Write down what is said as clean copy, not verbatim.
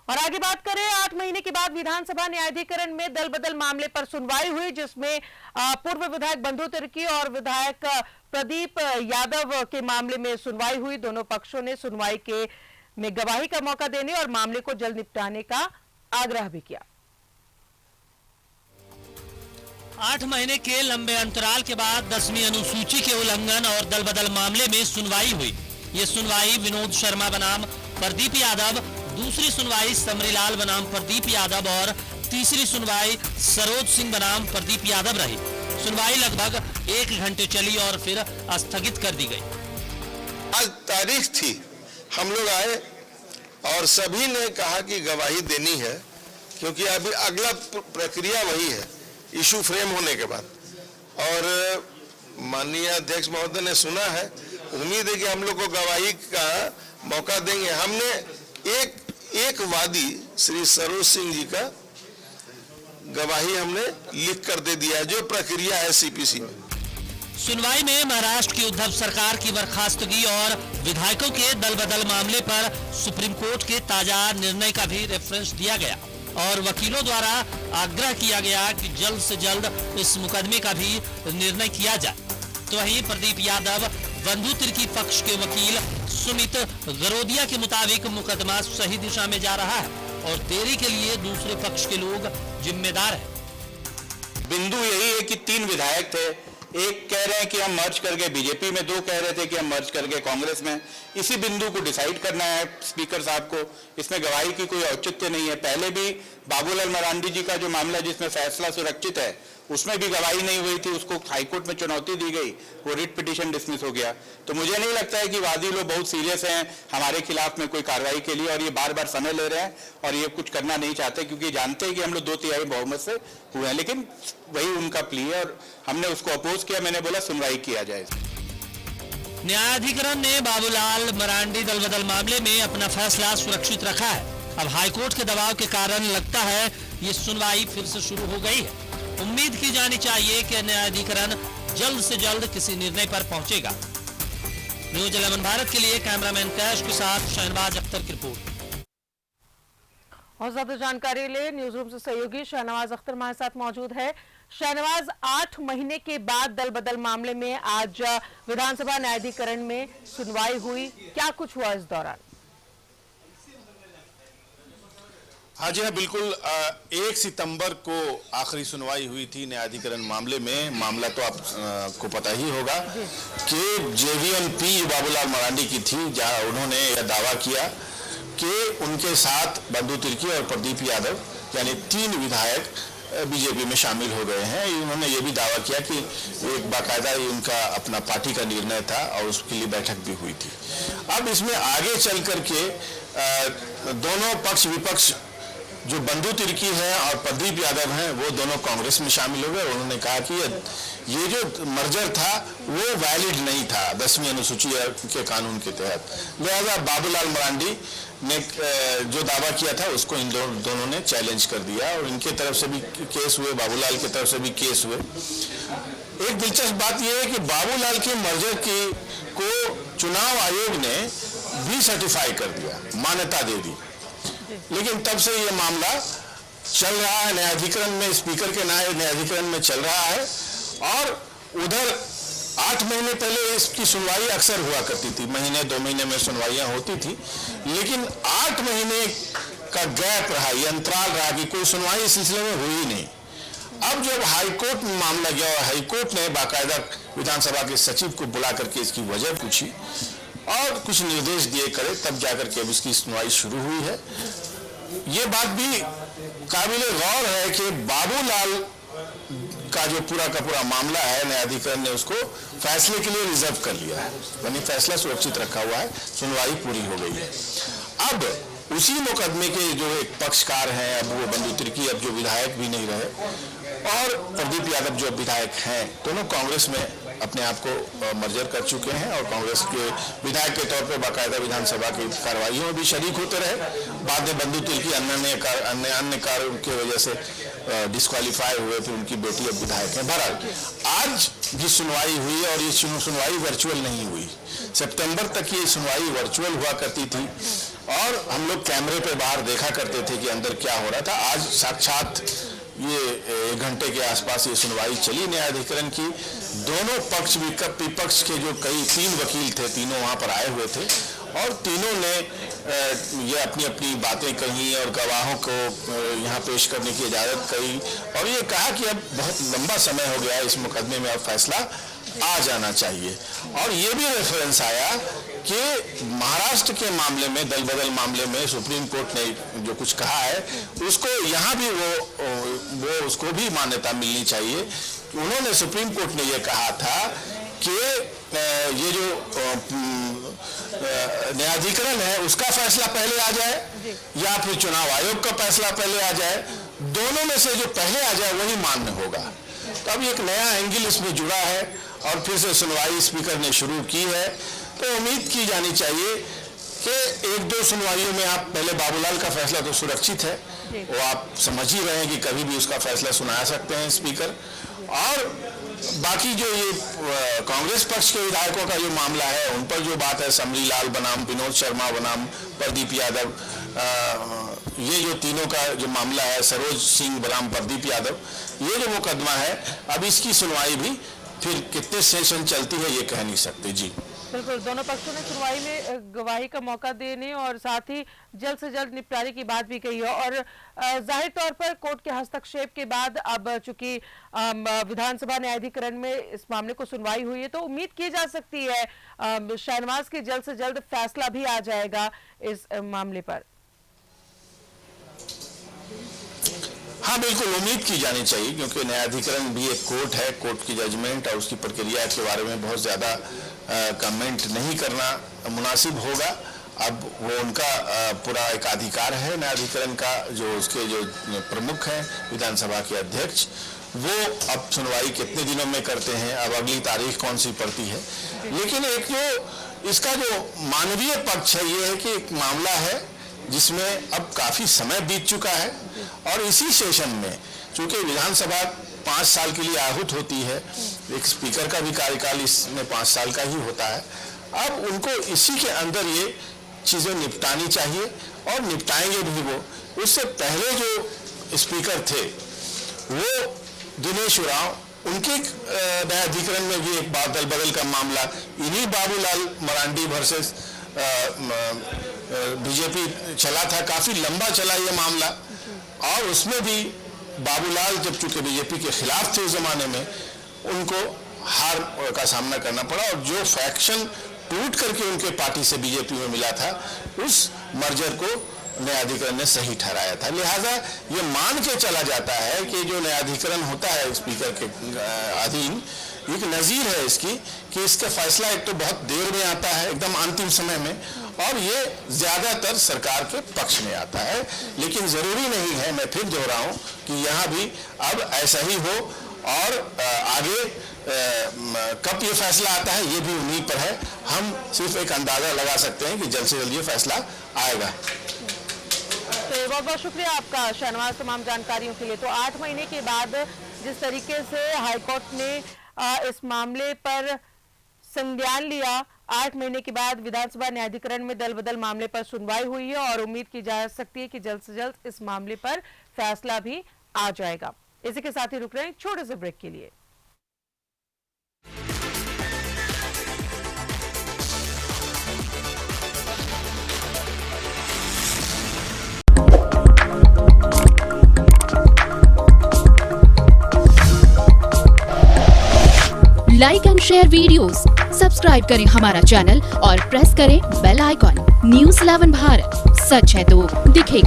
और आगे बात करें, 8 महीने के बाद विधानसभा न्यायाधिकरण में दल बदल मामले पर सुनवाई हुई, जिसमें पूर्व विधायक बंधु तिर्की और विधायक प्रदीप यादव के मामले में सुनवाई हुई। दोनों पक्षों ने सुनवाई के में गवाही का मौका देने और मामले को जल्द निपटाने का आग्रह भी किया। 8 महीने के लंबे अंतराल के बाद 10वीं अनुसूची के उल्लंघन और दल बदल मामले में सुनवाई हुई। ये सुनवाई विनोद शर्मा बनाम प्रदीप यादव, दूसरी सुनवाई समरीलाल बनाम प्रदीप यादव और तीसरी सुनवाई सरोज सिंह बनाम प्रदीप यादव रही। सुनवाई लगभग 1 घंटे चली और फिर स्थगित कर दी गई। आज तारीख थी, हम लोग आए और सभी ने कहा कि गवाही देनी है, क्योंकि अभी अगला प्रक्रिया वही है इशू फ्रेम होने के बाद। और माननीय अध्यक्ष महोदय ने सुना है, उम्मीद है कि हम लोग को गवाही का मौका देंगे। हमने एक वादी श्री सरोज सिंह जी का गवाही हमने लिख कर दे दिया है, जो प्रक्रिया है सीपीसी में। सुनवाई में महाराष्ट्र की उद्धव सरकार की बर्खास्तगी और विधायकों के दल बदल मामले पर सुप्रीम कोर्ट के ताजा निर्णय का भी रेफरेंस दिया गया और वकीलों द्वारा आग्रह किया गया कि जल्द से जल्द इस मुकदमे का भी निर्णय किया जाए। तो वहीं प्रदीप यादव बंधु तिर्की पक्ष के वकील सुमित गरोदिया के मुताबिक मुकदमा सही दिशा में जा रहा है और देरी के लिए दूसरे पक्ष के लोग जिम्मेदार हैं। बिंदु यही है कि 3 विधायक थे, एक कह रहे हैं कि हम मर्ज करके बीजेपी में, 2 कह रहे थे कि हम मर्ज करके कांग्रेस में। इसी बिंदु को डिसाइड करना है स्पीकर साहब को। इसमें गवाही की कोई औचित्य नहीं है। पहले भी बाबूलाल मरांडी जी का जो मामला जिसमें फैसला सुरक्षित है, उसमें भी गवाही नहीं हुई थी, उसको हाईकोर्ट में चुनौती दी गई, वो रिट पिटीशन डिसमिस हो गया। तो मुझे नहीं लगता है कि वादी लोग बहुत सीरियस हैं हमारे खिलाफ में कोई कार्रवाई के लिए, और ये बार बार समय ले रहे हैं और ये कुछ करना नहीं चाहते, क्योंकि जानते हैं कि हम लोग 2/3 बहुमत से हुए हैं। लेकिन वही उनका प्ली है और हमने उसको अपोज किया। मैंने बोला सुनवाई किया जाए। न्यायाधिकरण ने बाबूलाल मरांडी दल बदल मामले में अपना फैसला सुरक्षित रखा है। अब हाईकोर्ट के दबाव के कारण लगता है ये सुनवाई फिर से शुरू हो गई है। उम्मीद की जानी चाहिए कि न्यायाधिकरण जल्द से जल्द किसी निर्णय पर पहुंचेगा। न्यूज 11 भारत के लिए कैमरामैन कैश के साथ शहनवाज अख्तर की रिपोर्ट। और ज्यादा जानकारी ले न्यूज रूम से सहयोगी शहनवाज अख्तर हमारे साथ मौजूद है। शहनवाज, 8 महीने के बाद दल बदल मामले में आज विधानसभा न्यायाधिकरण में सुनवाई हुई, क्या कुछ हुआ इस दौरान? हाँ जी हाँ, बिल्कुल 1 सितंबर को आखिरी सुनवाई हुई थी न्यायाधिकरण मामले में। मामला तो आपको पता ही होगा कि JVMP बाबूलाल मरांडी की थी, जहां उन्होंने यह दावा किया कि उनके साथ बंधु तिर्की और प्रदीप यादव यानी 3 विधायक बीजेपी में शामिल हो गए हैं। उन्होंने ये भी दावा किया कि एक बाकायदा उनका अपना पार्टी का निर्णय था और उसके लिए बैठक भी हुई थी। अब इसमें आगे चल करके दोनों पक्ष विपक्ष जो बंधु तिर्की है और प्रदीप यादव हैं, वो दोनों कांग्रेस में शामिल हो गए। उन्होंने कहा कि ये जो मर्जर था वो वैलिड नहीं था 10वीं अनुसूची के कानून के तहत। लिहाजा बाबूलाल मरांडी ने जो दावा किया था उसको इन दोनों ने चैलेंज कर दिया और इनके तरफ से भी केस हुए, बाबूलाल की तरफ से भी केस हुए। एक दिलचस्प बात यह है कि बाबूलाल के मर्जर को चुनाव आयोग ने भी सर्टिफाई कर दिया, मान्यता दे दी। लेकिन तब से ये मामला चल रहा है न्यायाधिकरण में, स्पीकर के न्यायाधिकरण में चल रहा है। और उधर 8 महीने पहले इसकी सुनवाई अक्सर हुआ करती थी, महीने 2 महीने में सुनवाइयां होती थी, लेकिन 8 महीने का गैप रहा, ये अंतराल रहा कि कोई सुनवाई इस सिलसिले में हुई ही नहीं। अब जब हाईकोर्ट में मामला गया और हाईकोर्ट ने बाकायदा विधानसभा के सचिव को बुला करके इसकी वजह पूछी और कुछ निर्देश दिए करे, तब जाकर के अब इसकी सुनवाई शुरू हुई है। ये बात भी काबिले गौर है कि बाबूलाल का जो पूरा का पूरा मामला है, न्यायाधिकरण ने उसको फैसले के लिए रिजर्व कर लिया है, यानी फैसला सुरक्षित रखा हुआ है, सुनवाई पूरी हो गई है। अब उसी मुकदमे के जो एक पक्षकार हैं, अब वो बंधु तिर्की अब जो विधायक भी नहीं रहे और प्रदीप यादव जो विधायक हैं, दोनों कांग्रेस में अपने आप को मर्जर कर चुके हैं और कांग्रेस के विधायक के तौर पर बाकायदा विधानसभा की कार्रवाइयों में भी शरीक होते रहे। बाद में बंधु तिर्की अन्य कारणों की वजह से डिस्क्वालीफाई हुए, फिर उनकी बेटी अब विधायक है। बहरहाल आज भी सुनवाई हुई और ये सुनवाई वर्चुअल नहीं हुई। सितंबर तक ये सुनवाई वर्चुअल हुआ करती थी, और हम लोग कैमरे पे बाहर देखा करते थे कि अंदर क्या हो रहा था। आज साक्षात ये 1 घंटे के आसपास ये सुनवाई चली न्यायाधिकरण की। दोनों पक्ष विपक्ष के जो 3 वकील थे, तीनों वहाँ पर आए हुए थे और तीनों ने ये अपनी अपनी बातें कही और गवाहों को यहाँ पेश करने की इजाज़त कही और ये कहा कि अब बहुत लंबा समय हो गया इस मुकदमे में, अब फैसला आ जाना चाहिए। और ये भी रेफरेंस आया कि महाराष्ट्र के मामले में, दल बदल मामले में सुप्रीम कोर्ट ने जो कुछ कहा है उसको यहाँ भी वो उसको भी मान्यता मिलनी चाहिए। उन्होंने, सुप्रीम कोर्ट ने ये कहा था कि ये जो न्यायाधिकरण है उसका फैसला पहले आ जाए या फिर चुनाव आयोग का फैसला पहले आ जाए, दोनों में से जो पहले आ जाए वही मान्य होगा। तो अब एक नया एंगल इसमें जुड़ा है और फिर से सुनवाई स्पीकर ने शुरू की है। तो उम्मीद की जानी चाहिए कि 1-2 सुनवाइयों में आप पहले बाबूलाल का फैसला तो सुरक्षित है, वो आप समझ ही रहे हैं कि कभी भी उसका फैसला सुना सकते हैं स्पीकर। और बाकी जो ये कांग्रेस पक्ष के विधायकों का जो मामला है उन पर जो बात है, समरी लाल बनाम विनोद शर्मा बनाम प्रदीप यादव, ये जो तीनों का जो मामला है, सरोज सिंह बनाम प्रदीप यादव, ये जो मुकदमा है अब इसकी सुनवाई भी फिर कितने सेशन चलती है ये कह नहीं सकते। जी बिल्कुल, दोनों पक्षों ने सुनवाई में गवाही का मौका देने और साथ ही जल्द से जल्द निपटारे की बात भी कही है। और जाहिर तौर पर कोर्ट के हस्तक्षेप के बाद अब चूंकि विधानसभा न्यायाधिकरण में इस मामले को सुनवाई हुई है तो उम्मीद की जा सकती है शाहनवाज की जल्द से जल्द फैसला भी आ जाएगा इस मामले पर। हाँ बिल्कुल, उम्मीद की जानी चाहिए क्योंकि न्यायाधिकरण भी एक कोर्ट है, कोर्ट की जजमेंट और उसकी प्रक्रिया के बारे में बहुत ज़्यादा कमेंट नहीं करना मुनासिब होगा। अब वो उनका पूरा एक अधिकार है न्यायाधिकरण का, जो उसके जो प्रमुख हैं विधानसभा के अध्यक्ष, वो अब सुनवाई कितने दिनों में करते हैं, अब अगली तारीख कौन सी पड़ती है। लेकिन एक जो इसका जो मानवीय पक्ष है ये है कि एक मामला है जिसमें अब काफी समय बीत चुका है और इसी सेशन में चूंकि विधानसभा 5 साल के लिए आहूत होती है, एक स्पीकर का भी कार्यकाल इसमें 5 साल का ही होता है, अब उनको इसी के अंदर ये चीजें निपटानी चाहिए और निपटाएंगे भी वो। उससे पहले जो स्पीकर थे वो दिनेश उरांव, उनके न्यायाधिकरण में भी एक बादल बदल का मामला, इन्हीं बाबूलाल मरांडी वर्सेस बीजेपी चला था, काफी लंबा चला ये मामला और उसमें भी बाबूलाल जब चूंकि बीजेपी के खिलाफ थे उस जमाने में, उनको हार का सामना करना पड़ा और जो फैक्शन टूट करके उनके पार्टी से बीजेपी में मिला था उस मर्जर को न्यायाधिकरण ने सही ठहराया था। लिहाजा ये मान के चला जाता है कि जो न्यायाधिकरण होता है स्पीकर के अधीन, एक नज़ीर है इसकी कि इसका फैसला एक तो बहुत देर में आता है, एकदम अंतिम समय में, और ये ज्यादातर सरकार के पक्ष में आता है। लेकिन जरूरी नहीं है, मैं फिर दोहराऊं कि यहाँ भी अब ऐसा ही हो और आगे कब ये फैसला आता है ये भी उम्मीद पर है। हम सिर्फ एक अंदाजा लगा सकते हैं कि जल्द से जल्द ये फैसला आएगा। तो बहुत बहुत शुक्रिया आपका शाहनवाज तमाम जानकारियों के लिए। तो 8 महीने के बाद जिस तरीके से हाईकोर्ट ने इस मामले पर संज्ञान लिया, 8 महीने के बाद विधानसभा न्यायाधिकरण में दल बदल मामले पर सुनवाई हुई है और उम्मीद की जा सकती है कि जल्द से जल्द इस मामले पर फैसला भी आ जाएगा। इसी के साथ ही रुक रहे हैं छोटे से ब्रेक के लिए। Like and share videos, subscribe करें हमारा चैनल और प्रेस करें बेल आइकॉन। न्यूज़ 11 भारत, सच है तो दिखेगा।